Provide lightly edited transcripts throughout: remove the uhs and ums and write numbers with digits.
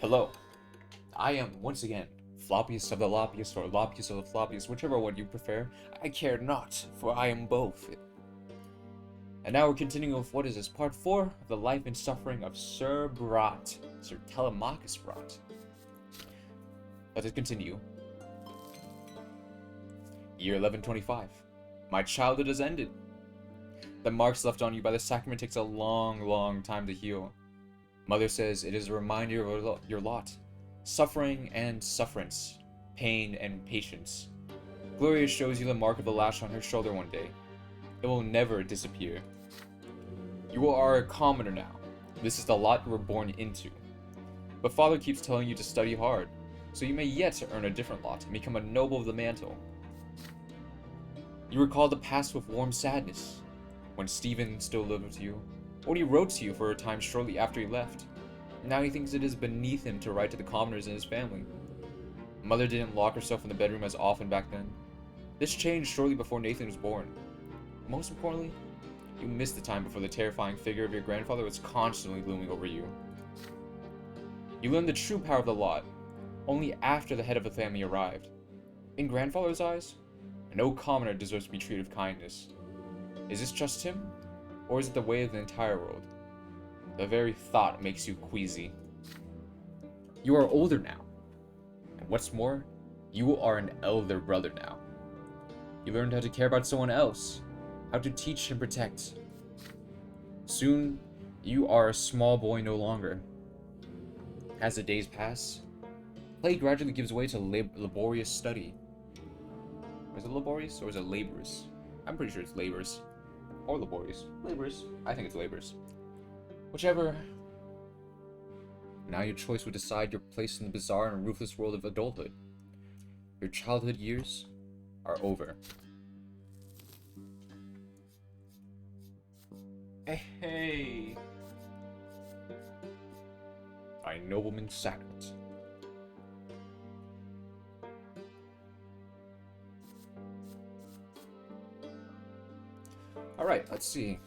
Hello, I am once again floppiest of the loppiest or loppiest of the floppiest, whichever one you prefer. I care not, for I am both. And now we're continuing with what is this, part 4 of the life and suffering of Sir Telemachus Brante. Let us continue. Year 1125. My childhood has ended. The marks left on you by the sacrament takes a long time to heal. Mother says it is a reminder of your lot. Suffering and sufferance, pain and patience. Gloria shows you the mark of the lash on her shoulder one day. It will never disappear. You are a commoner now. This is the lot you were born into. But Father keeps telling you to study hard, so you may yet earn a different lot and become a noble of the mantle. You recall the past with warm sadness, when Stephen still lived with you, or he wrote to you for a time shortly after he left. Now he thinks it is beneath him to write to the commoners in his family. Mother didn't lock herself in the bedroom as often back then. This changed shortly before Nathan was born. Most importantly, you missed the time before the terrifying figure of your grandfather was constantly looming over you. You learned the true power of the lot only after the head of the family arrived. In grandfather's eyes, no commoner deserves to be treated with kindness. Is this just him, or is it the way of the entire world? The very thought makes you queasy. You are older now, and what's more, you are an elder brother now. You learned how to care about someone else, how to teach and protect. Soon, you are a small boy no longer. As the days pass, play gradually gives way to laborious study. Is it laborious or is it laborious? I'm pretty sure it's laborious. Or laborious. Laborious. I think it's laborious. Whichever. Now your choice will decide your place in the bizarre and ruthless world of adulthood. Your childhood years are over. Hey! By nobleman's sacrament. Alright, let's see.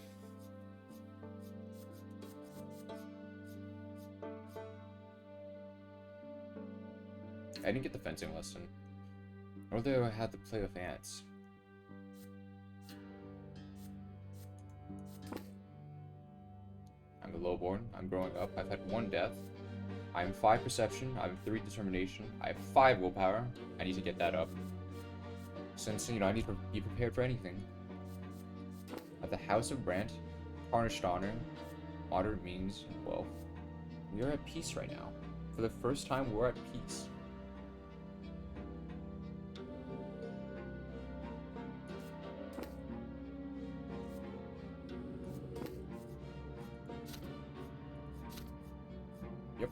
I didn't get the fencing lesson. Although I had to play with ants. I'm the lowborn. I'm growing up. I've had 1 death. I am 5 perception. I have 3 determination. I have 5 willpower. I need to get that up. Since, I need to be prepared for anything. At the House of Brante, tarnished honor, moderate means, wealth. We are at peace right now. For the first time, we're at peace. Yep.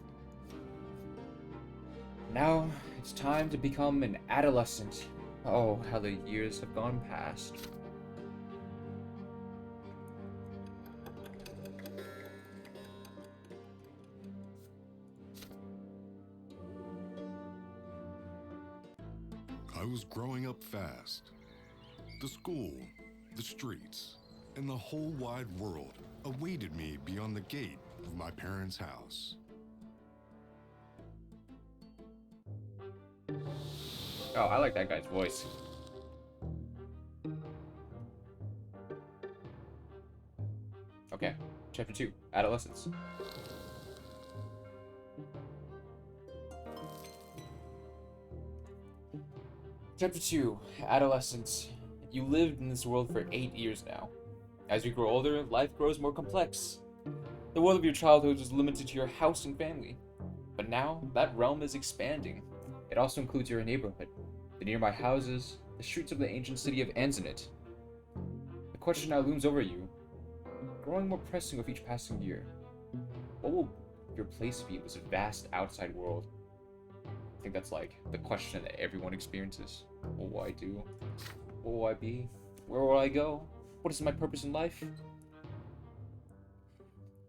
Now, it's time to become an adolescent. Oh, how the years have gone past. I was growing up fast. The school, the streets, and the whole wide world awaited me beyond the gate of my parents' house. Oh, I like that guy's voice. Okay, chapter 2, Adolescence. Chapter 2, Adolescence. You lived in this world for 8 years now. As you grow older, life grows more complex. The world of your childhood was limited to your house and family. But now, that realm is expanding. It also includes your neighborhood, the nearby houses, the streets of the ancient city of Anzinit. The question now looms over you, growing more pressing with each passing year. What will your place be in this vast outside world? I think that's like the question that everyone experiences. What will I do? What will I be? Where will I go? What is my purpose in life?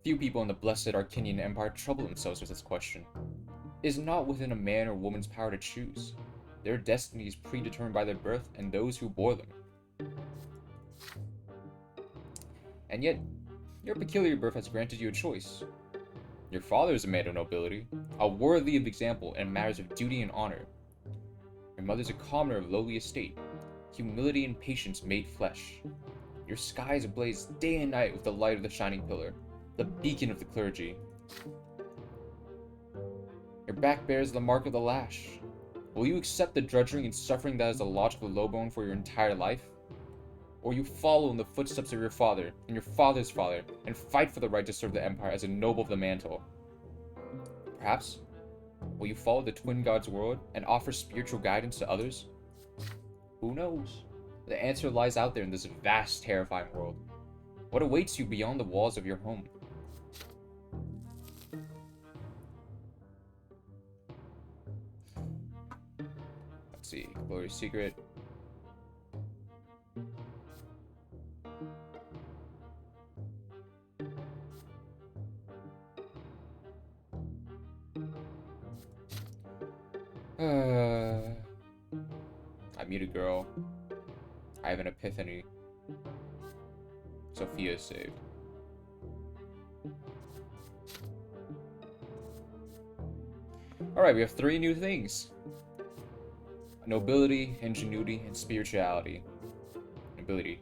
Few people in the blessed Arcanian Empire trouble themselves with this question. It is not within a man or woman's power to choose. Their destiny is predetermined by their birth and those who bore them. And yet, your peculiar birth has granted you a choice. Your father is a man of nobility, a worthy of example in matters of duty and honor. Your mother's a commoner of lowly estate, humility and patience made flesh. Your skies ablaze day and night with the light of the shining pillar, the beacon of the clergy. Your back bears the mark of the lash. Will you accept the drudgery and suffering that is the lot of the lowborn for your entire life? Or you follow in the footsteps of your father and your father's father and fight for the right to serve the empire as a noble of the mantle? Perhaps, will you follow the twin gods' word and offer spiritual guidance to others? Who knows? The answer lies out there in this vast, terrifying world. What awaits you beyond the walls of your home? Let's see. Glorious secret. I meet a girl. I have an epiphany. Sophia is saved. Alright, we have 3 new things. Nobility, ingenuity, and spirituality. Nobility.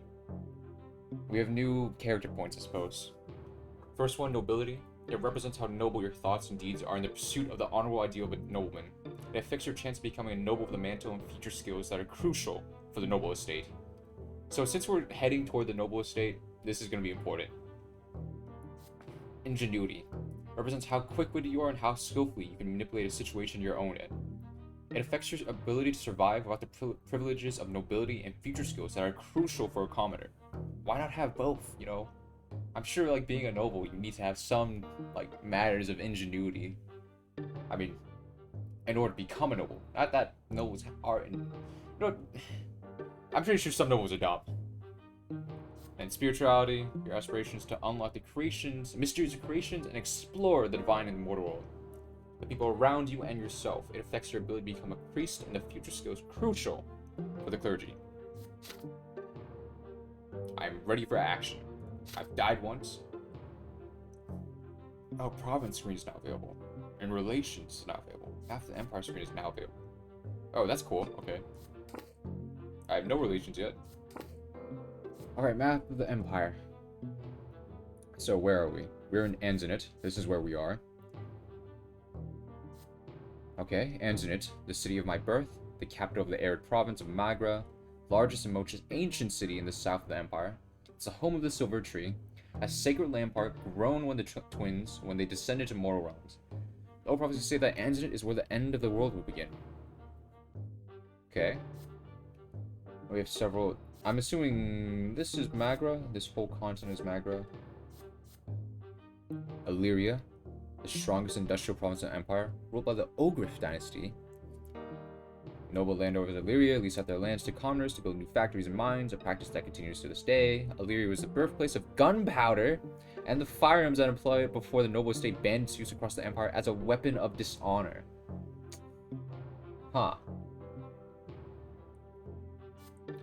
We have new character points, I suppose. First one, nobility. It represents how noble your thoughts and deeds are in the pursuit of the honorable ideal of a nobleman. It affects your chance of becoming a noble of the mantle and future skills that are crucial for the noble estate. So since we're heading toward the noble estate, this is going to be important. Ingenuity represents how quick-witted you are and how skillfully you can manipulate a situation your own in. It affects your ability to survive without the privileges of nobility and future skills that are crucial for a commoner. Why not have both, you know? I'm sure, like, being a noble, you need to have some, like, matters of ingenuity. I mean, in order to become a noble. Not that nobles are in... You know, I'm pretty sure some nobles are dumb. And spirituality, your aspirations to unlock the creations, mysteries of creations, and explore the divine and mortal world. The people around you and yourself. It affects your ability to become a priest and the future skills crucial for the clergy. I'm ready for action. I've died once. Oh, province screen is now available. And relations is now available. Half the empire screen is now available. Oh, that's cool. Okay. I have no relations yet. Alright, map of the empire. So where are we? We're in Anzinit. This is where we are. Okay, Anzinit, the city of my birth, the capital of the arid province of Magra, largest and most ancient city in the south of the empire. It's the home of the Silver Tree, a sacred landmark grown when the twins, when they descended to mortal realms. The old prophecies say that Anzinit is where the end of the world will begin. Okay. We have several... I'm assuming this is Magra. This whole continent is Magra. Illyria, the strongest industrial province in the empire, ruled by the Ogrif dynasty. Noble landowners of Illyria lease out their lands to commoners to build new factories and mines, a practice that continues to this day. Illyria was the birthplace of gunpowder and the firearms that employed before the noble estate banned its use across the empire as a weapon of dishonor. Huh.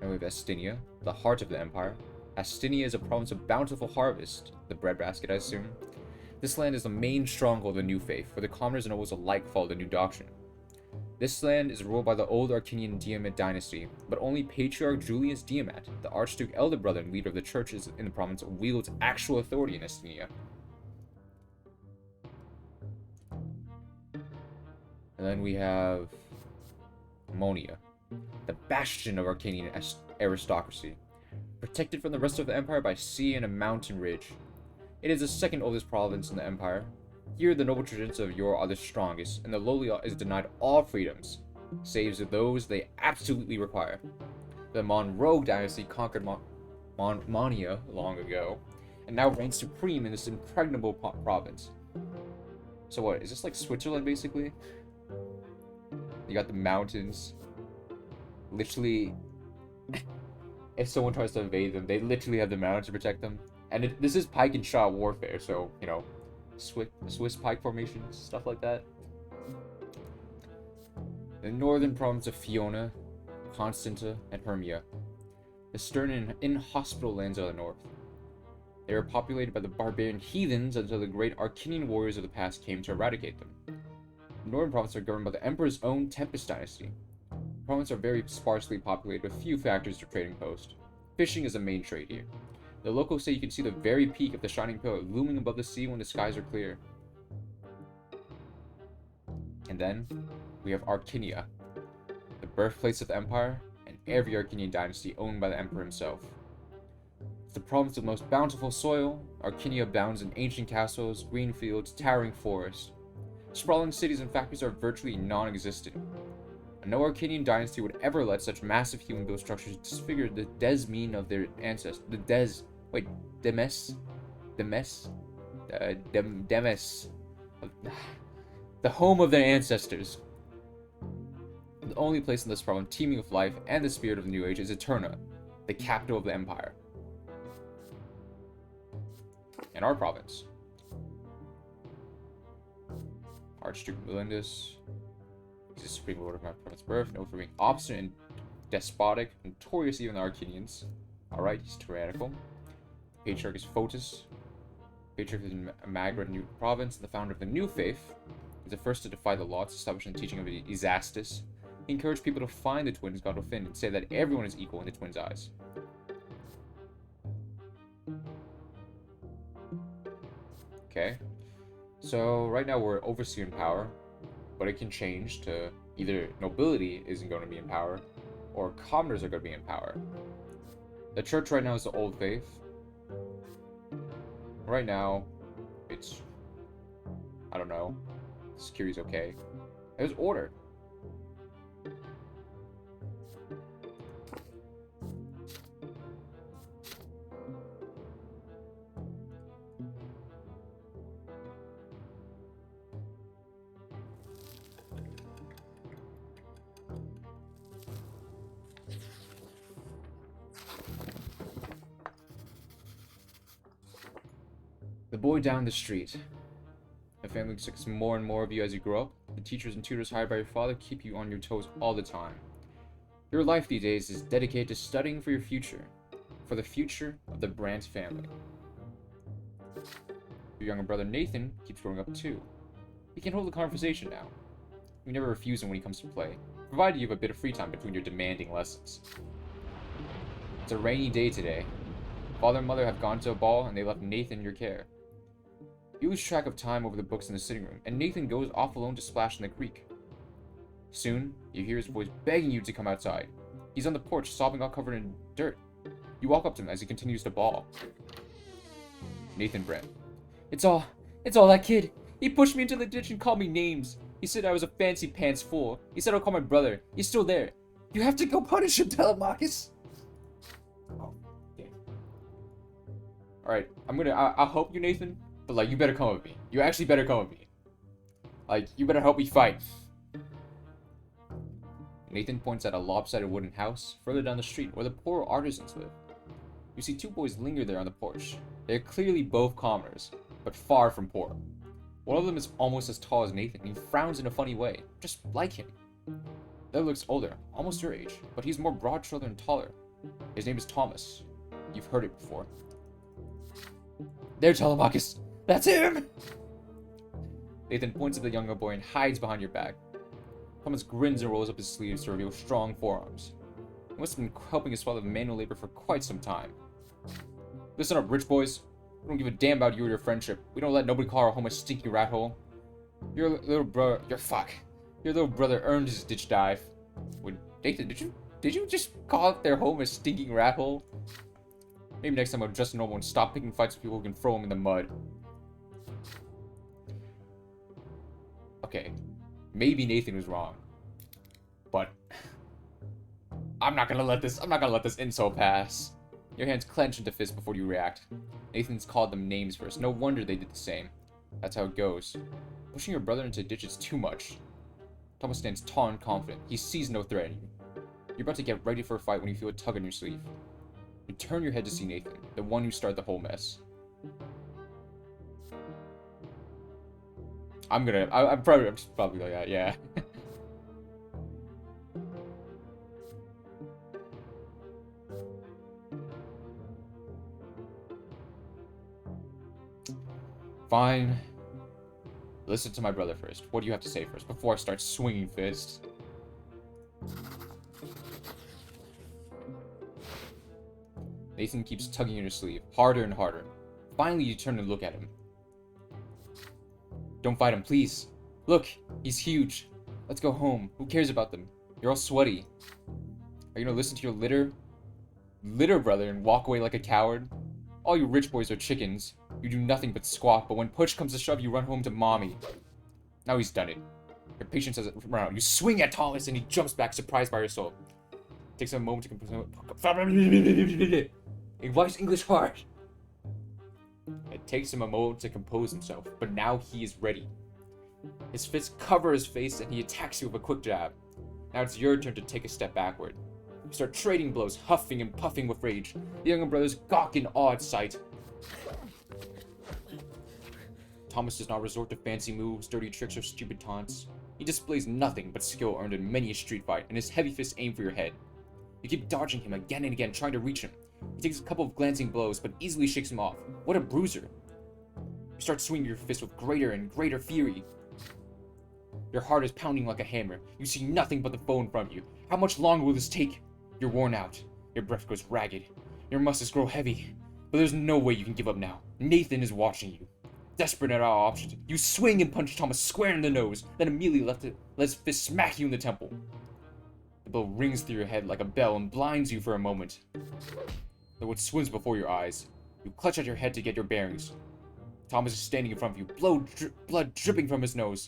And we have Astinia, the heart of the empire. Astinia is a province of bountiful harvest, the breadbasket, I assume. This land is the main stronghold of the new faith, where the commoners and nobles alike follow the new doctrine. This land is ruled by the old Arcanian Diamant dynasty, but only Patriarch Julius Diamat, the Archduke elder brother and leader of the churches in the province, wields actual authority in Astinia. And then we have Monia, the bastion of Arcanian aristocracy, protected from the rest of the empire by sea and a mountain ridge. It is the second oldest province in the empire. Here, the noble traditions of yore are the strongest, and the lowly is denied all freedoms, save those they absolutely require. The Monroe dynasty conquered Monia long ago, and now reigns supreme in this impregnable province. So what, is this like Switzerland, basically? You got the mountains. Literally, if someone tries to invade them, they literally have the mountains to protect them. And this is pike and shot warfare, so, you know, Swiss pike formations, stuff like that. The northern province of Fiona, Constanta, and Hermia. The stern and inhospitable lands of the north. They were populated by the barbarian heathens until the great Arcanian warriors of the past came to eradicate them. The northern provinces are governed by the Emperor's own Tempest dynasty. The provinces are very sparsely populated with few factories or trading posts. Fishing is the main trade here. The locals say you can see the very peak of the shining pillar looming above the sea when the skies are clear. And then, we have Arcania, the birthplace of the Empire, and every Arcanian dynasty owned by the Emperor himself. It's the province of the most bountiful soil. Arcania abounds in ancient castles, green fields, towering forests. Sprawling cities and factories are virtually non-existent. And no Arcanian dynasty would ever let such massive human-built structures disfigure the desmine of their ancestors. Demes? The home of their ancestors. The only place in this province teeming with life and the spirit of the New Age is Eterna, the capital of the Empire. In our province, Archduke Melindus, he's the supreme lord of my province's birth, known for being obstinate and despotic, notorious even the Arcanians. Alright, he's tyrannical. Patriarch is Photis, patriarch of the Magret New Province, and the founder of the New Faith. He's the first to defy the laws, establishing the teaching of Isastis. He encouraged people to find the twins Godolphin and say that everyone is equal in the twins' eyes. Okay, so right now we're overseer in power, but it can change to either nobility isn't going to be in power, or commoners are going to be in power. The church right now is the Old Faith. Right now, it's, I don't know, security's okay. It was order. The boy down the street. The family expects more and more of you as you grow up. The teachers and tutors hired by your father keep you on your toes all the time. Your life these days is dedicated to studying for your future. For the future of the Brante family. Your younger brother Nathan keeps growing up too. He can hold a conversation now. You never refuse him when he comes to play, provided you have a bit of free time between your demanding lessons. It's a rainy day today. Father and mother have gone to a ball and they left Nathan in your care. You lose track of time over the books in the sitting room, and Nathan goes off alone to splash in the creek. Soon, you hear his voice begging you to come outside. He's on the porch, sobbing all covered in dirt. You walk up to him as he continues to bawl. Nathan Brent. It's all that kid. He pushed me into the ditch and called me names. He said I was a fancy pants fool. He said I'll call my brother. He's still there. You have to go punish him, Telemachus. Oh, okay. Alright, I'll help you, Nathan. But, like, you better come with me. You actually better come with me. Like, you better help me fight. Nathan points at a lopsided wooden house further down the street where the poor artisans live. You see two boys linger there on the porch. They are clearly both commoners, but far from poor. One of them is almost as tall as Nathan, and he frowns in a funny way, just like him. The other looks older, almost your age, but he's more broad-shouldered and taller. His name is Thomas. You've heard it before. There, Telemachus! That's him! Nathan points at the younger boy and hides behind your back. Thomas grins and rolls up his sleeves to reveal strong forearms. He must have been helping his father with manual labor for quite some time. Listen up, rich boys. We don't give a damn about you or your friendship. We don't let nobody call our home a stinky rat hole. Your little brother earned his ditch dive. Wait, Nathan, did you just call their home a stinking rat hole? Maybe next time I'll dress normal and stop picking fights with people who can throw them in the mud. Okay, maybe Nathan was wrong, but I'm not gonna let this insult pass. Your hands clench into fists before you react. Nathan's called them names first. No wonder they did the same. That's how it goes. Pushing your brother into a ditch is too much. Thomas stands tall and confident. He sees no threat in you. You're about to get ready for a fight when you feel a tug on your sleeve. You turn your head to see Nathan, the one who started the whole mess. I'm probably like that, yeah. Fine. Listen to my brother first. What do you have to say first, before I start swinging fists? Nathan keeps tugging at your sleeve, harder and harder. Finally, you turn and look at him. Don't fight him, please. Look, he's huge. Let's go home. Who cares about them? You're all sweaty. Are you gonna listen to your litter brother and walk away like a coward? All you rich boys are chickens. You do nothing but squawk, but when push comes to shove, you run home to mommy. Now he's done it. Your patience has run out. You swing at Thomas and he jumps back, surprised by your soul. It takes a moment to compose. Why is English hard? It takes him a moment to compose himself, but now he is ready. His fists cover his face and he attacks you with a quick jab. Now it's your turn to take a step backward. You start trading blows, huffing and puffing with rage. The younger brothers gawk in awe at sight. Thomas does not resort to fancy moves, dirty tricks, or stupid taunts. He displays nothing but skill earned in many a street fight, and his heavy fists aim for your head. You keep dodging him again and again, trying to reach him. He takes a couple of glancing blows, but easily shakes him off. What a bruiser. You start swinging your fist with greater and greater fury. Your heart is pounding like a hammer. You see nothing but the foe in front of you. How much longer will this take? You're worn out. Your breath goes ragged. Your muscles grow heavy. But there's no way you can give up now. Nathan is watching you. Desperate at all options, you swing and punch Thomas square in the nose, then immediately let his fist smack you in the temple. The blow rings through your head like a bell and blinds you for a moment. Though it swims before your eyes, you clutch at your head to get your bearings. Thomas is standing in front of you, blood dripping from his nose.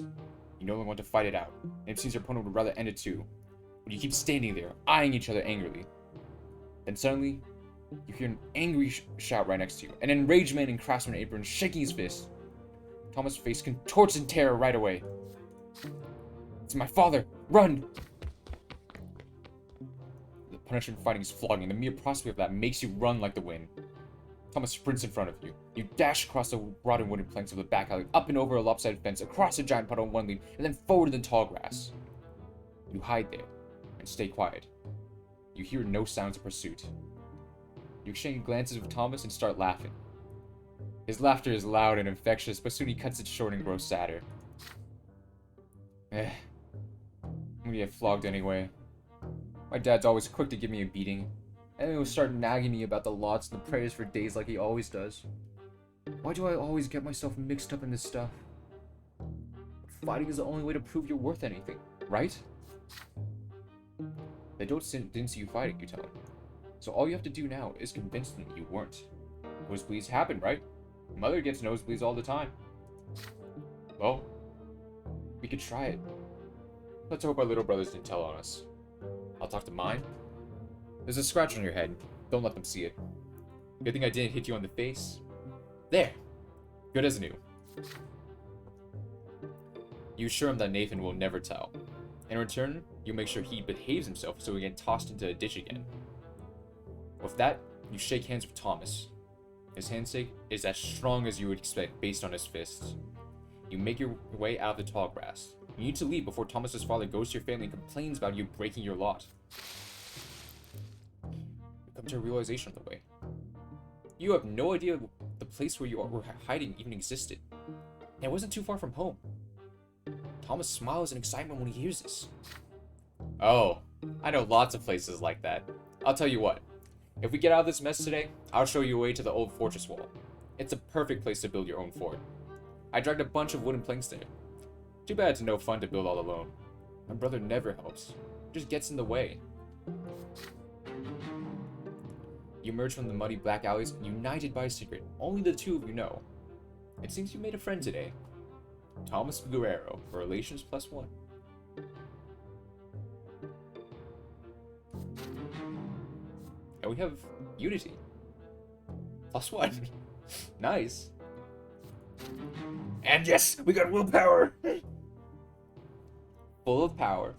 You no longer want to fight it out, and it seems your opponent would rather end it too. But you keep standing there, eyeing each other angrily. Then suddenly, you hear an angry shout right next to you, an enraged man in craftsman apron shaking his fist. Thomas' face contorts in terror right away. It's my father! Run! The punishment for fighting is flogging. The mere prospect of that makes you run like the wind. Thomas sprints in front of you. You dash across the rotting wooden planks of the back alley, up and over a lopsided fence, across a giant puddle on one lead, and then forward in the tall grass. You hide there, and stay quiet. You hear no sounds of pursuit. You exchange glances with Thomas and start laughing. His laughter is loud and infectious, but soon he cuts it short and grows sadder. I'm gonna get flogged anyway. My dad's always quick to give me a beating, and he'll start nagging me about the lots and the prayers for days like he always does. Why do I always get myself mixed up in this stuff? Fighting is the only way to prove you're worth anything, right? They didn't see you fighting, you tell him. So all you have to do now is convince them you weren't. Nosebleeds happen, right? Mother gets nosebleeds all the time. Well, we could try it. Let's hope our little brothers didn't tell on us. I'll talk to mine. There's a scratch on your head. Don't let them see it. Good thing I didn't hit you on the face. There. Good as new. You assure him that Nathan will never tell. In return, you make sure he behaves himself so he can get tossed into a ditch again. With that, you shake hands with Thomas. His handshake is as strong as you would expect based on his fists. You make your way out of the tall grass. You need to leave before Thomas's father goes to your family and complains about you breaking your lot. You come to a realization on the way. You have no idea the place where you were hiding even existed. And it wasn't too far from home. Thomas smiles in excitement when he hears this. Oh, I know lots of places like that. I'll tell you what. If we get out of this mess today, I'll show you a way to the old fortress wall. It's a perfect place to build your own fort. I dragged a bunch of wooden planks there. Too bad it's no fun to build all alone. My brother never helps. Just gets in the way. You emerge from the muddy black alleys, united by a secret only the two of you know. It seems you made a friend today. Thomas Guerrero, for relations +1. And we have unity. +1. Nice. And yes, we got willpower. Full of power.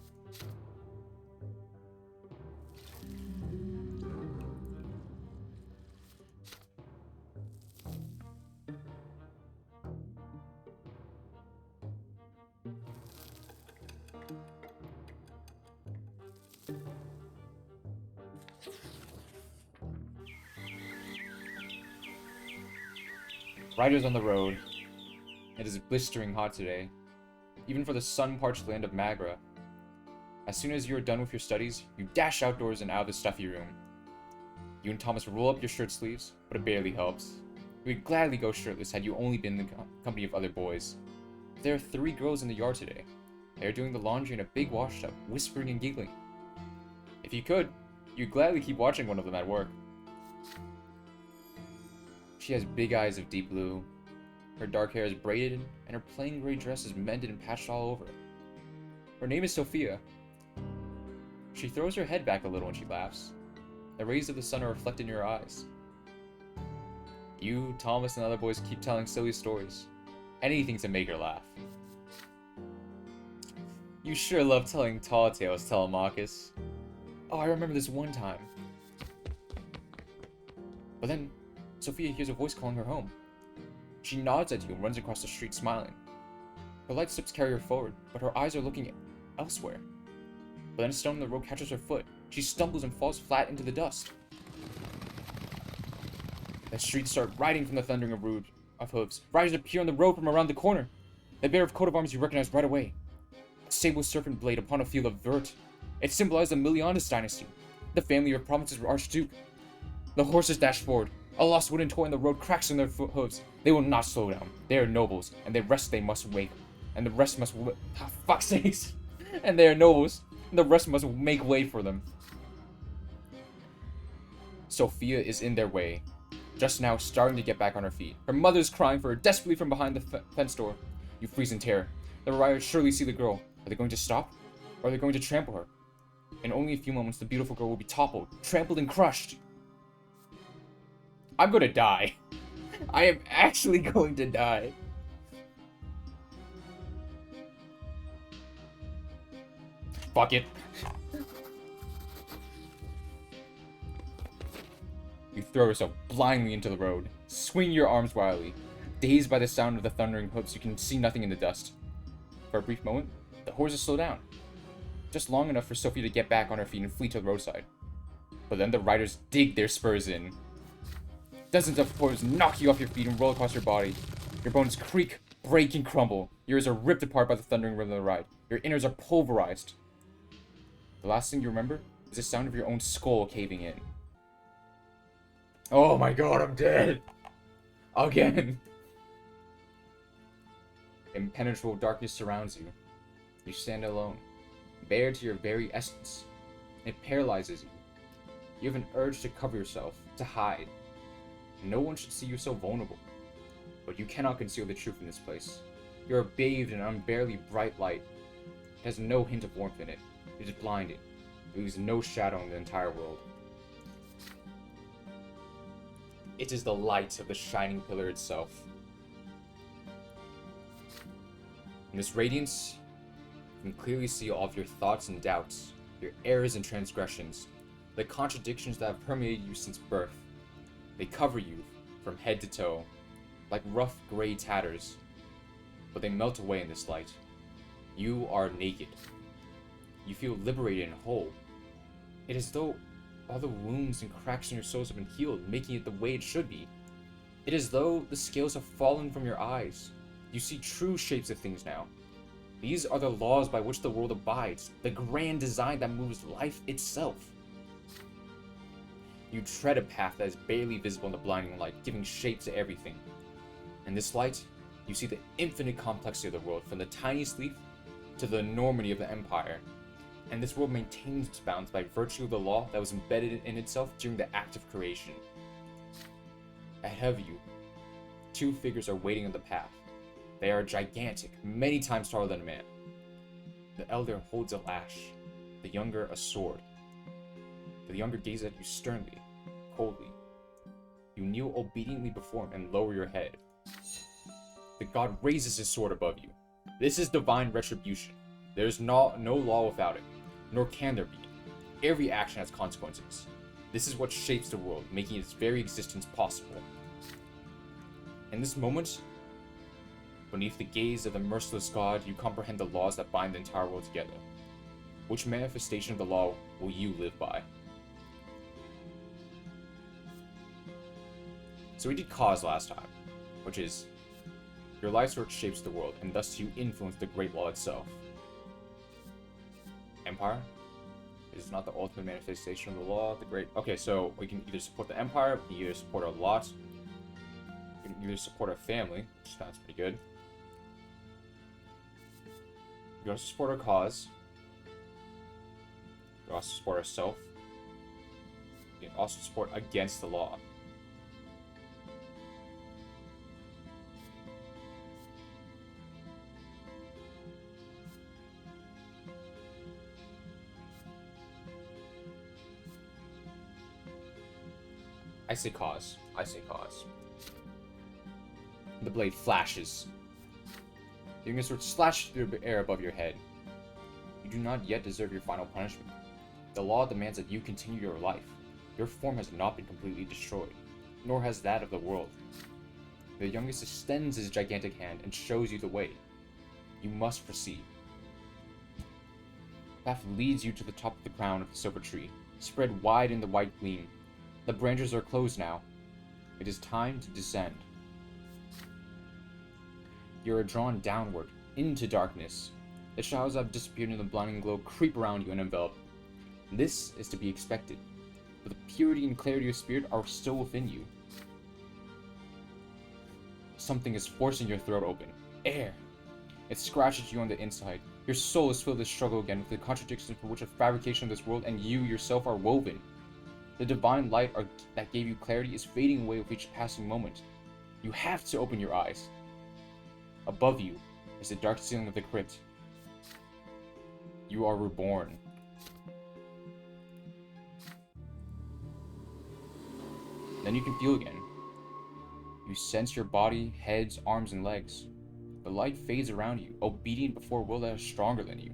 Riders on the road. It is blistering hot today, even for the sun-parched land of Magra. As soon as you are done with your studies, you dash outdoors and out of the stuffy room. You and Thomas roll up your shirt sleeves, but it barely helps. You would gladly go shirtless had you only been in the company of other boys. There are 3 girls in the yard today. They are doing the laundry in a big wash tub, whispering and giggling. If you could, you'd gladly keep watching one of them at work. She has big eyes of deep blue. Her dark hair is braided, and her plain gray dress is mended and patched all over. Her name is Sophia. She throws her head back a little when she laughs. The rays of the sun are reflected in your eyes. You, Thomas, and other boys keep telling silly stories. Anything to make her laugh. You sure love telling tall tales, Telemachus. Oh, I remember this one time. But then, Sophia hears a voice calling her home. She nods at you and runs across the street smiling. Her light steps carry her forward, but her eyes are looking elsewhere. But then a stone in the road catches her foot. She stumbles and falls flat into the dust. The streets start riding from the thundering of hooves. Riders appear on the road from around the corner. They bear a coat of arms you recognize right away. A sable serpent blade upon a field of vert. It symbolized the Milianus dynasty, the family of Province's Archduke. The horses dash forward. A lost wooden toy in the road cracks in their hooves. They will not slow down. They are nobles, and the rest they must wake. And the rest must fuck's sakes. And they are nobles, and the rest must make way for them. Sophia is in their way, just now starting to get back on her feet. Her mother is crying for her desperately from behind the fence door. You freeze in terror. The riders surely see the girl. Are they going to stop? Or are they going to trample her? In only a few moments, the beautiful girl will be toppled, trampled, and crushed. I'm gonna die. I am actually going to die. Fuck it. You throw yourself blindly into the road, swing your arms wildly. Dazed by the sound of the thundering hooves, you can see nothing in the dust. For a brief moment, the horses slow down. Just long enough for Sophie to get back on her feet and flee to the roadside. But then the riders dig their spurs in. Dozens of horses knock you off your feet and roll across your body. Your bones creak, break, and crumble. Your ears are ripped apart by the thundering rhythm of the ride. Your innards are pulverized. The last thing you remember is the sound of your own skull caving in. Oh my god, I'm dead! Again! Impenetrable darkness surrounds you. You stand alone, bare to your very essence. It paralyzes you. You have an urge to cover yourself, to hide. No one should see you so vulnerable. But you cannot conceal the truth in this place. You are bathed in an unbearably bright light. It has no hint of warmth in it. It is blinding. It leaves no shadow in the entire world. It is the light of the shining pillar itself. In this radiance, you can clearly see all of your thoughts and doubts, your errors and transgressions, the contradictions that have permeated you since birth. They cover you from head to toe, like rough gray tatters, but they melt away in this light. You are naked. You feel liberated and whole. It is as though all the wounds and cracks in your souls have been healed, making it the way it should be. It is as though the scales have fallen from your eyes. You see true shapes of things now. These are the laws by which the world abides, the grand design that moves life itself. You tread a path that is barely visible in the blinding light, giving shape to everything. In this light, you see the infinite complexity of the world, from the tiniest leaf to the enormity of the empire. And this world maintains its bounds by virtue of the law that was embedded in itself during the act of creation. Ahead of you, 2 figures are waiting on the path. They are gigantic, many times taller than a man. The elder holds a lash, the younger a sword. The younger gaze at you sternly, coldly. You kneel obediently before him and lower your head. The god raises his sword above you. This is divine retribution. There is no law without it, nor can there be. Every action has consequences. This is what shapes the world, making its very existence possible. In this moment, beneath the gaze of the merciless god, you comprehend the laws that bind the entire world together. Which manifestation of the law will you live by? So we did cause last time, which is Your life source shapes the world, and thus you influence the great law itself. Empire? It is not the ultimate manifestation of the law, the great... Okay, so we can either support the Empire, we can either support our lot, we can either support our family, which sounds pretty good. We can also support our cause. We can also support ourselves. We can also support against the law. I say cause. I say cause. The blade flashes. The youngest sword slashes through the air above your head. You do not yet deserve your final punishment. The law demands that you continue your life. Your form has not been completely destroyed, nor has that of the world. The youngest extends his gigantic hand and shows you the way. You must proceed. The path leads you to the top of the crown of the silver tree, spread wide in the white gleam. The branches are closed now. It is time to descend. You are drawn downward, into darkness. The shadows have disappeared and the blinding glow creep around you and envelop. This is to be expected, but the purity and clarity of spirit are still within you. Something is forcing your throat open. Air! It scratches you on the inside. Your soul is filled with struggle again with the contradictions for which a fabrication of this world and you yourself are woven. The divine light that gave you clarity is fading away with each passing moment. You have to open your eyes. Above you is the dark ceiling of the crypt. You are reborn. Then you can feel again. You sense your body, heads, arms, and legs. The light fades around you, obedient before a will that is stronger than you.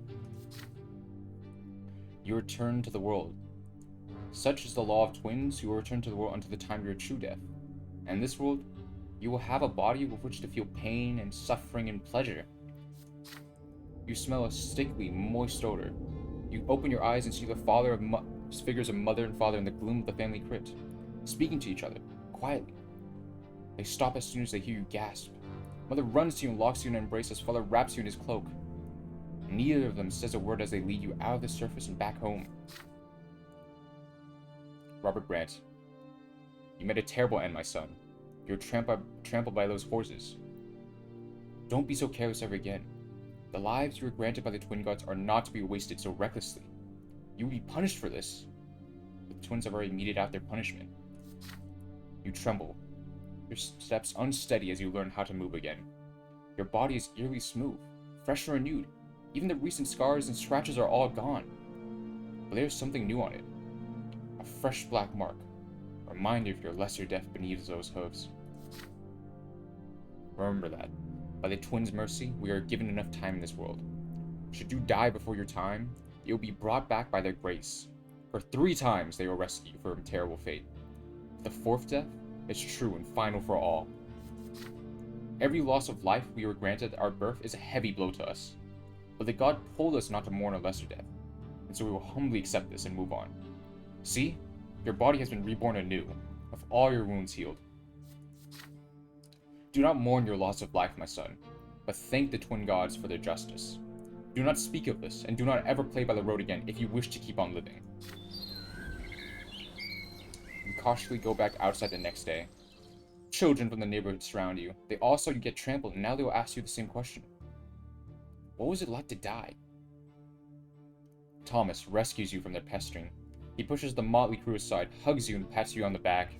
You return to the world. Such is the law of twins, who will return to the world until the time of your true death. And in this world, you will have a body with which to feel pain and suffering and pleasure. You smell a sticky, moist odor. You open your eyes and see the figures of mother and father in the gloom of the family crypt, speaking to each other, quietly. They stop as soon as they hear you gasp. Mother runs to you and locks you in an embrace as father wraps you in his cloak. Neither of them says a word as they lead you out of the surface and back home. Robert Brante, you met a terrible end, my son. You were trampled by those horses. Don't be so careless ever again. The lives you were granted by the twin gods are not to be wasted so recklessly. You will be punished for this. The twins have already meted out their punishment. You tremble, your steps unsteady as you learn how to move again. Your body is eerily smooth, fresh and renewed. Even the recent scars and scratches are all gone. But there's something new on it. A fresh black mark, a reminder of your lesser death beneath those hooves. Remember that, by the twins' mercy, we are given enough time in this world. Should you die before your time, you will be brought back by their grace. For 3 times they will rescue you from a terrible fate. The 4th death is true and final for all. Every loss of life we were granted at our birth is a heavy blow to us. But the God told us not to mourn a lesser death, and so we will humbly accept this and move on. See, your body has been reborn anew, with all your wounds healed. Do not mourn your loss of life, my son, but thank the twin gods for their justice. Do not speak of this, and do not ever play by the road again if you wish to keep on living. You cautiously go back outside the next day. Children from the neighborhood surround you. They all saw you get trampled, and now they will ask you the same question. What was it like to die? Thomas rescues you from their pestering. He pushes the motley crew aside, hugs you, and pats you on the back.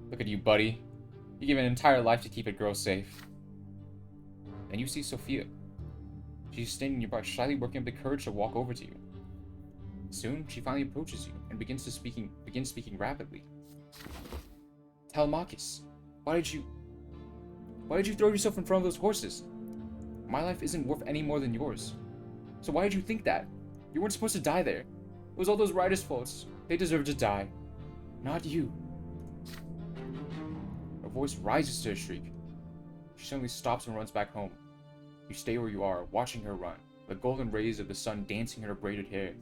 Look at you, buddy. You gave an entire life to keep a girl safe. Then you see Sophia. She's standing nearby, shyly working up the courage to walk over to you. Soon, she finally approaches you and begins speaking rapidly. Telemachus, why did you throw yourself in front of those horses? My life isn't worth any more than yours. So why did you think that? You weren't supposed to die there. It was all those riders' faults. They deserve to die. Not you. Her voice rises to a shriek. She suddenly stops and runs back home. You stay where you are, watching her run, the golden rays of the sun dancing in her braided hair.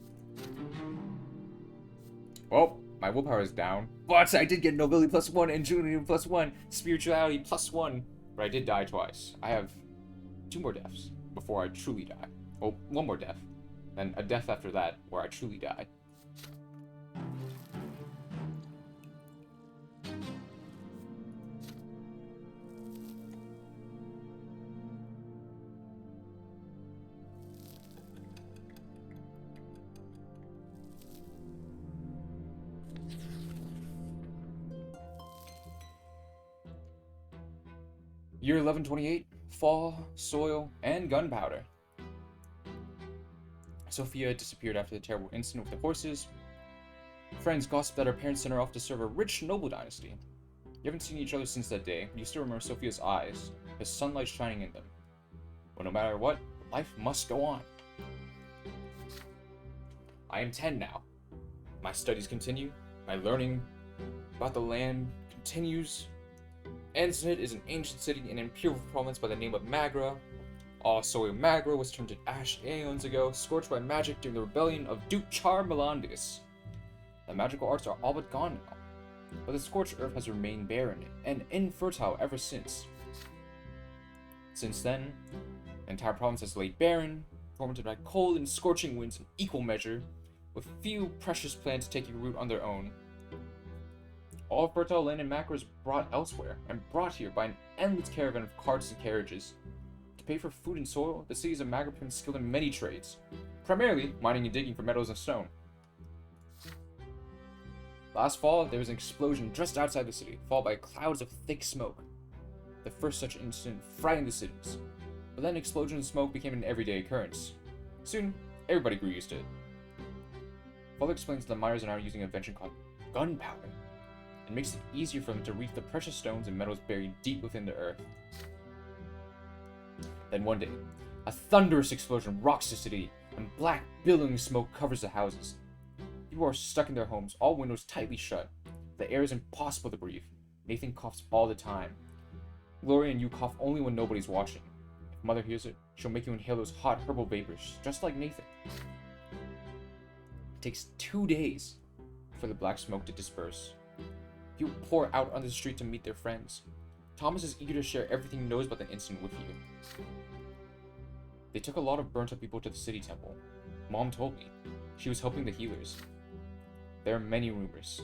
Well, my willpower is down, but I did get nobility +1 and Julian +1, spirituality +1. but I did die twice. I have 2 more deaths before I truly die. Well, 1 more death. Then a death after that where I truly die. Year 1128, fall, soil, and gunpowder. Sophia disappeared after the terrible incident with the horses. Friends gossip that her parents sent her off to serve a rich noble dynasty. You haven't seen each other since that day, but you still remember Sophia's eyes, the sunlight shining in them. But no matter what, life must go on. I am 10 now. My studies continue, my learning about the land continues. Ansnit is an ancient city in imperial province by the name of Magra. All soil Magra was turned to ash aeons ago, scorched by magic during the rebellion of Duke Char Melandis. The magical arts are all but gone now, but the scorched earth has remained barren and infertile ever since. Since then, the entire province has laid barren, tormented by cold and scorching winds in equal measure, with few precious plants taking root on their own. All fertile land in Magra is brought elsewhere, and brought here by an endless caravan of carts and carriages. To pay for food and soil, the cities of Magra have been skilled in many trades, primarily mining and digging for metals and stone. Last fall, there was an explosion just outside the city, followed by clouds of thick smoke. The first such incident frightened the cities, but then explosion and smoke became an everyday occurrence. Soon, everybody grew used to it. Father explains that the miners are now using an invention called gunpowder. It makes it easier for them to reach the precious stones and metals buried deep within the earth. Then one day, a thunderous explosion rocks the city, and black, billowing smoke covers the houses. People are stuck in their homes, all windows tightly shut. The air is impossible to breathe. Nathan coughs all the time. Gloria and you cough only when nobody's watching. If Mother hears it, she'll make you inhale those hot herbal vapors, just like Nathan. It takes 2 days for the black smoke to disperse. People pour out on the street to meet their friends. Thomas is eager to share everything he knows about the incident with you. They took a lot of burnt up people to the city temple. Mom told me. She was helping the healers. There are many rumors.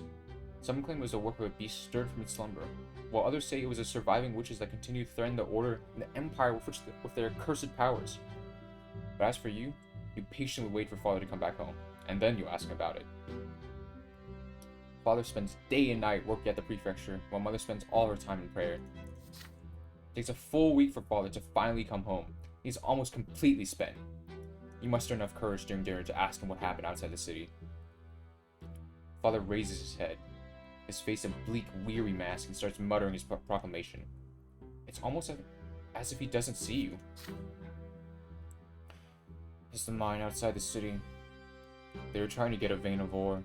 Some claim it was a work of a beast stirred from its slumber, while others say it was a surviving witches that continued threatening the order and the empire with their cursed powers. But as for you, you patiently wait for Father to come back home, and then you ask him about it. Father spends day and night working at the prefecture, while Mother spends all her time in prayer. It takes a full week for Father to finally come home. He's almost completely spent. You muster enough courage during dinner to ask him what happened outside the city. Father raises his head, his face a bleak, weary mask, and starts muttering his proclamation. It's almost as if he doesn't see you. It's the mine outside the city. They were trying to get a vein of ore.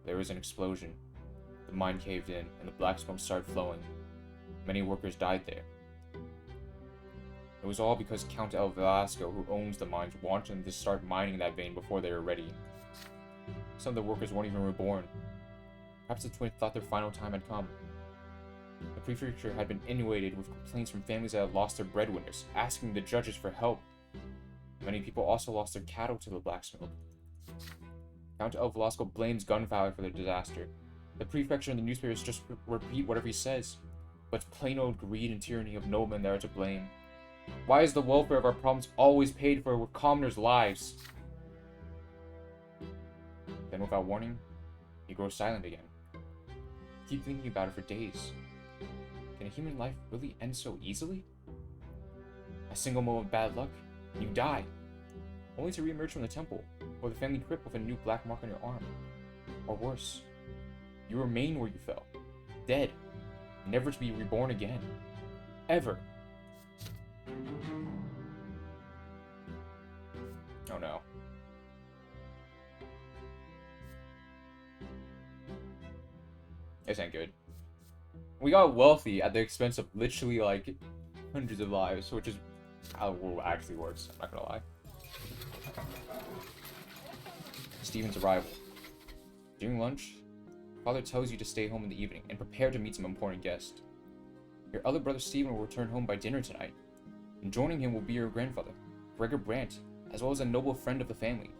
There was an explosion. The mine caved in, and the black smoke started flowing. Many workers died there. It was all because Count El Velasco, who owns the mines, wanted them to start mining that vein before they were ready. Some of the workers weren't even reborn. Perhaps the twins thought their final time had come. The prefecture had been inundated with complaints from families that had lost their breadwinners, asking the judges for help. Many people also lost their cattle to the black smoke. Count El Velasco blames gunpowder for the disaster. The prefecture and the newspapers just repeat whatever he says. But it's plain old greed and tyranny of noblemen that are to blame. Why is the welfare of our province always paid for with commoners' lives? Then without warning, he grows silent again. Keep thinking about it for days. Can a human life really end so easily? A single moment of bad luck, and you die, only to re-emerge from the temple, or the family crypt with a new black mark on your arm. Or worse, you remain where you fell, dead, never to be reborn again. Ever. Oh no. This ain't good. We got wealthy at the expense of literally like hundreds of lives, which is how the world actually works, I'm not gonna lie. Stephen's arrival. During lunch, Father tells you to stay home in the evening and prepare to meet some important guest. Your elder brother Stephen will return home by dinner tonight, and joining him will be your grandfather, Gregor Brante, as well as a noble friend of the family.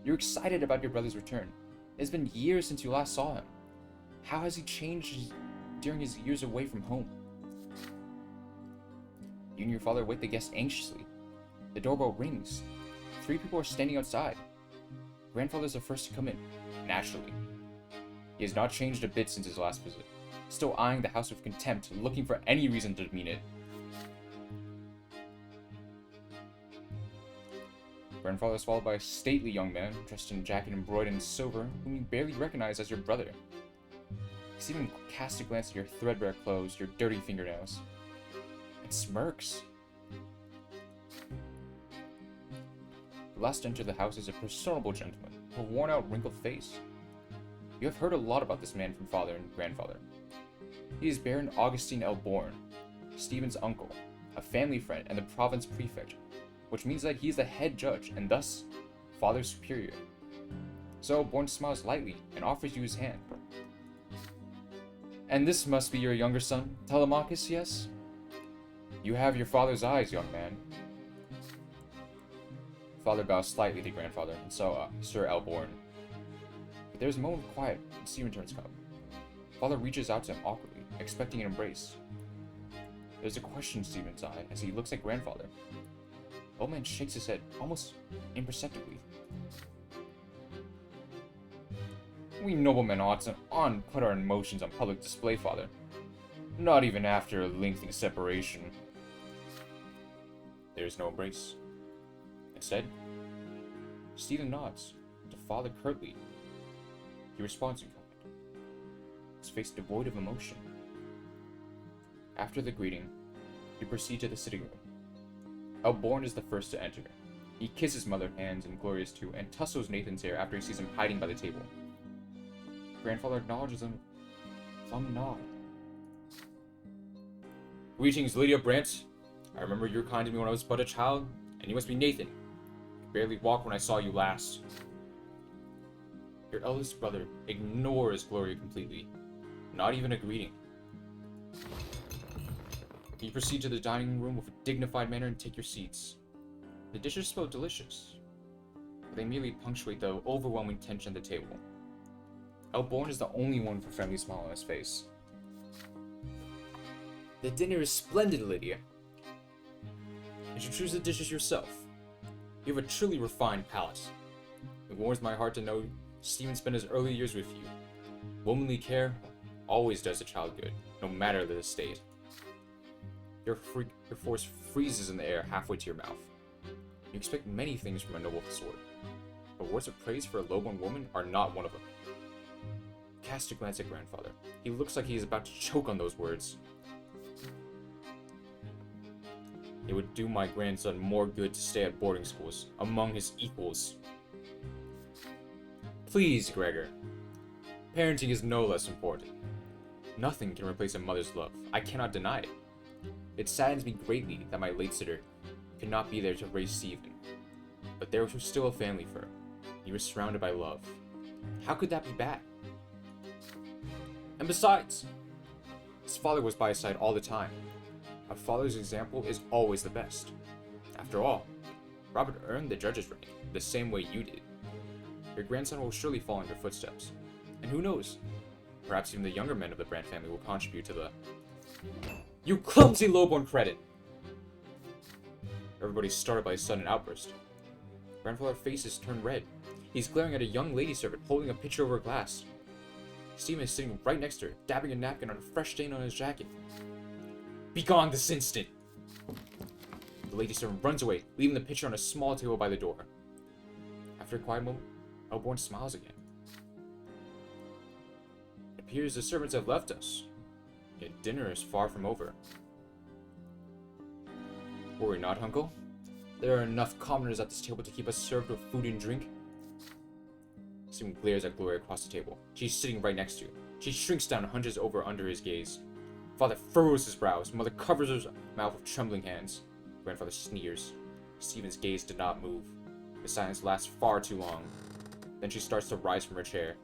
You're excited about your brother's return. It's been years since you last saw him. How has he changed during his years away from home? You and your father await the guest anxiously. The doorbell rings. 3 people are standing outside. Grandfather's the first to come in, naturally. He has not changed a bit since his last visit, still eyeing the house with contempt, looking for any reason to demean it. Grandfather is followed by a stately young man, dressed in a jacket embroidered in silver, whom you barely recognize as your brother. Stephen casts a glance at your threadbare clothes, your dirty fingernails, and smirks. The last to enter the house is a personable gentleman, with a worn-out, wrinkled face. You have heard a lot about this man from father and grandfather. He is Baron Augustine Elborn, Stephen's uncle, a family friend, and the province prefect, which means that he is the head judge, and thus, father's superior. So Elborn smiles lightly, and offers you his hand. And this must be your younger son, Telemachus, yes? You have your father's eyes, young man. Father bows slightly to grandfather, and so, Sir Elborn. But there's a moment of quiet, and Stephen turns calm. Father reaches out to him awkwardly, expecting an embrace. There's a question in Stephen's eye as he looks at grandfather. The old man shakes his head, almost imperceptibly. We noblemen ought to put our emotions on public display, father. Not even after a lengthy separation. There is no embrace. Instead, Stephen nods to father curtly. He responds in kind, his face devoid of emotion. After the greeting, you proceed to the sitting room. Elborn is the first to enter. He kisses mother's hands and Gloria's too, and tussles Nathan's hair after he sees him hiding by the table. Grandfather acknowledges him with a nod. Greetings, Lady of Brant. I remember you were kind to me when I was but a child, and you must be Nathan. You barely walked when I saw you last. Your eldest brother ignores Gloria completely, not even a greeting. You proceed to the dining room with a dignified manner and take your seats. The dishes smell delicious, but they merely punctuate the overwhelming tension at the table. Elborn is the only one with a friendly smile on his face. The dinner is splendid, Lydia. You should choose the dishes yourself. You have a truly refined palate. It warms my heart to know Stephen spent his early years with you. Womanly care always does a child good, no matter the estate. Your force freezes in the air halfway to your mouth. You expect many things from a noble sort, but words of praise for a low-born woman are not one of them. Cast a glance at grandfather. He looks like he is about to choke on those words. It would do my grandson more good to stay at boarding schools, among his equals. Please, Gregor. Parenting is no less important. Nothing can replace a mother's love. I cannot deny it. It saddens me greatly that my late sister could not be there to raise Stephen. But there was still a family for her. He was surrounded by love. How could that be bad? And besides, his father was by his side all the time. A father's example is always the best. After all, Robert earned the judge's rank the same way you did. Your grandson will surely follow in your footsteps. And who knows, perhaps even the younger men of the Brant family will contribute to the... You clumsy low-born credit! Everybody's startled by his sudden outburst. Grandfather's face is turned red. He's glaring at a young lady servant holding a pitcher over a glass. Stephen is sitting right next to her, dabbing a napkin on a fresh stain on his jacket. Begone this instant! The lady servant runs away, leaving the pitcher on a small table by the door. After a quiet moment, Elborn smiles again. It appears the servants have left us, yet dinner is far from over. Worry not, Uncle. There are enough commoners at this table to keep us served with food and drink. Stephen glares at Gloria across the table. She's sitting right next to you. She shrinks down and hunches over under his gaze. Father furrows his brows. Mother covers her mouth with trembling hands. Grandfather sneers. Stephen's gaze did not move. The silence lasts far too long. Then she starts to rise from her chair.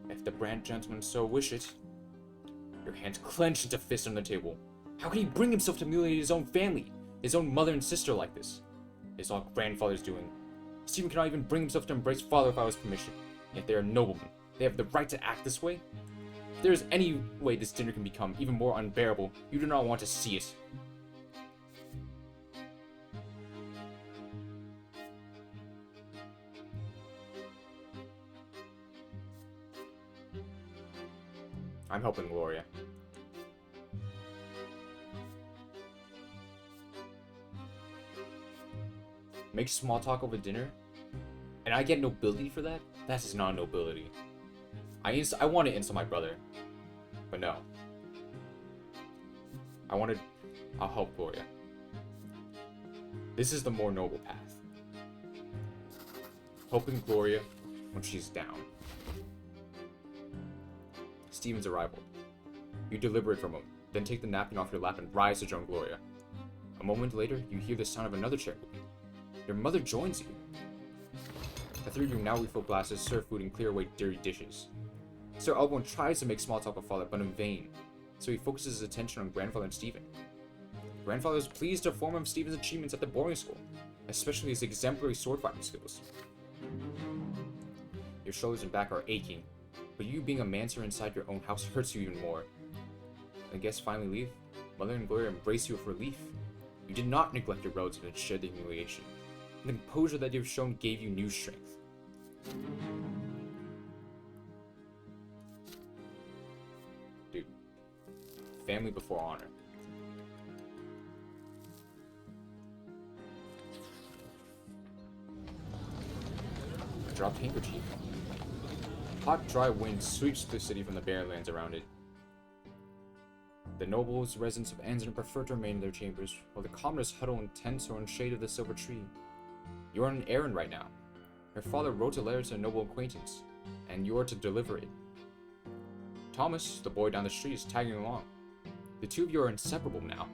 If the Brant gentleman so wish it. Your hands clench into fists on the table. How can he bring himself to mutilate his own family, his own mother and sister like this? It's all grandfather's doing. Stephen cannot even bring himself to embrace father without his permission. Yet they are noblemen. They have the right to act this way? If there is any way this dinner can become even more unbearable, you do not want to see it. I'm helping Gloria. Make small talk over dinner? And I get nobility for that? That is not nobility. I want to insult my brother. But no. I'll help Gloria. This is the more noble path. Helping Gloria when she's down. Stephen's arrival. You deliberate for a moment, then take the napkin off your lap and rise to join Gloria. A moment later, you hear the sound of another chair moving. Your mother joins you. The three of you now refill glasses, serve food, and clear away dirty dishes. Sir Elbone tries to make small talk with father, but in vain, so he focuses his attention on grandfather and Stephen. Grandfather is pleased to inform him of Stephen's achievements at the boarding school, especially his exemplary sword fighting skills. Your shoulders and back are aching, but you being a manser inside your own house hurts you even more. When the guests finally leave, Mother and Gloria embrace you with relief. You did not neglect your relatives and shed the humiliation. The composure that you've shown gave you new strength. Dude. Family before honor. A dropped handkerchief. Hot, dry wind sweeps the city from the barren lands around it. The nobles, residents of Anzan, prefer to remain in their chambers, while the commoners huddle in tents or in shade of the silver tree. You are on an errand right now. Your father wrote a letter to a noble acquaintance, and you are to deliver it. Thomas, the boy down the street, is tagging along. The two of you are inseparable now.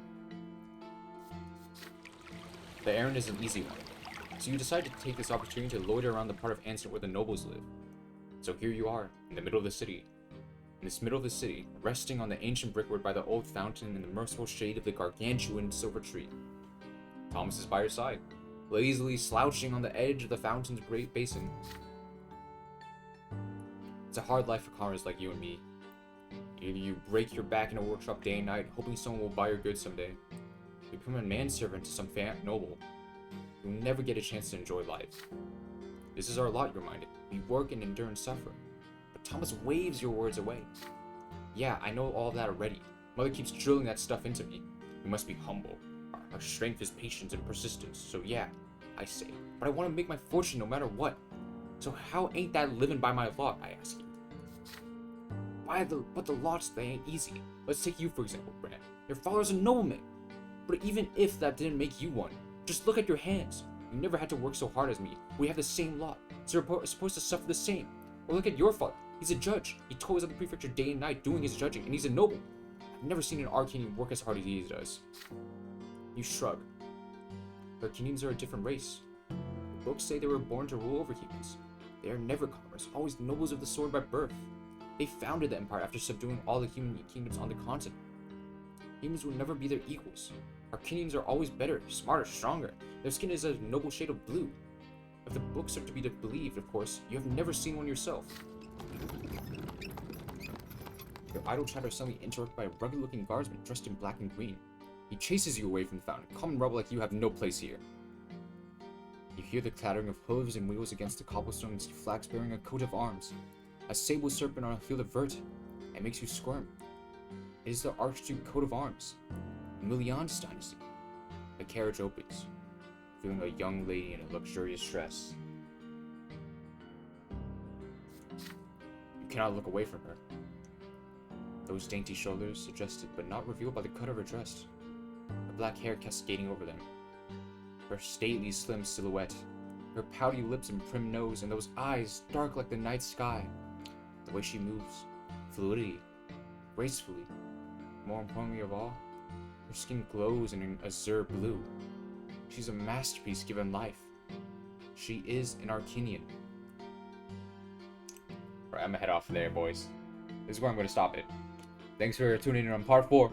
The errand is an easy one, so you decide to take this opportunity to loiter around the part of Anzan where the nobles live. So here you are, in the middle of the city. In this middle of the city, resting on the ancient brickwork by the old fountain in the merciful shade of the gargantuan silver tree. Thomas is by your side, lazily slouching on the edge of the fountain's great basin. It's a hard life for commoners like you and me. Either you break your back in a workshop day and night, hoping someone will buy your goods someday. You become a manservant to some noble. You'll never get a chance to enjoy life. This is our lot, you're reminded. We work and endure and suffer. But Thomas waves your words away. Yeah, I know all of that already. Mother keeps drilling that stuff into me. We must be humble. Our strength is patience and persistence. So yeah, I say. But I want to make my fortune no matter what. So how ain't that living by my lot, I ask you? But the lots, they ain't easy. Let's take you for example, Brant. Your father's a nobleman. But even if that didn't make you one, just look at your hands. You never had to work so hard as me. We have the same lot, so we're supposed to suffer the same. Or look at your father. He's a judge. He toils at the prefecture day and night doing his judging, and he's a noble. I've never seen an Arcanian work as hard as he does. You shrug. Arcanians are a different race. The books say they were born to rule over humans. They are never commoners, always nobles of the sword by birth. They founded the empire after subduing all the human kingdoms on the continent. Humans will never be their equals. Arcanians are always better, smarter, stronger. Their skin is a noble shade of blue. If the books are to be believed, of course, you have never seen one yourself. Your idle chatter is suddenly interrupted by a rugged-looking guardsman dressed in black and green. He chases you away from the fountain. Common rebel like you have no place here. You hear the clattering of hooves and wheels against the cobblestone and see flags bearing a coat of arms. A sable serpent on a field of vert. It makes you squirm. It is the Archduke coat of arms. Emilian's dynasty. The carriage opens, revealing a young lady in a luxurious dress. You cannot look away from her. Those dainty shoulders suggested but not revealed by the cut of her dress. Her black hair cascading over them. Her stately slim silhouette. Her pouty lips and prim nose, and those eyes dark like the night sky. The way she moves. Fluidity. Gracefully. More importantly of all, her skin glows in an azure blue. She's a masterpiece given life. She is an Arcanian. Right, I'm gonna head off there, boys. This is where I'm gonna stop it. Thanks for tuning in on part 4.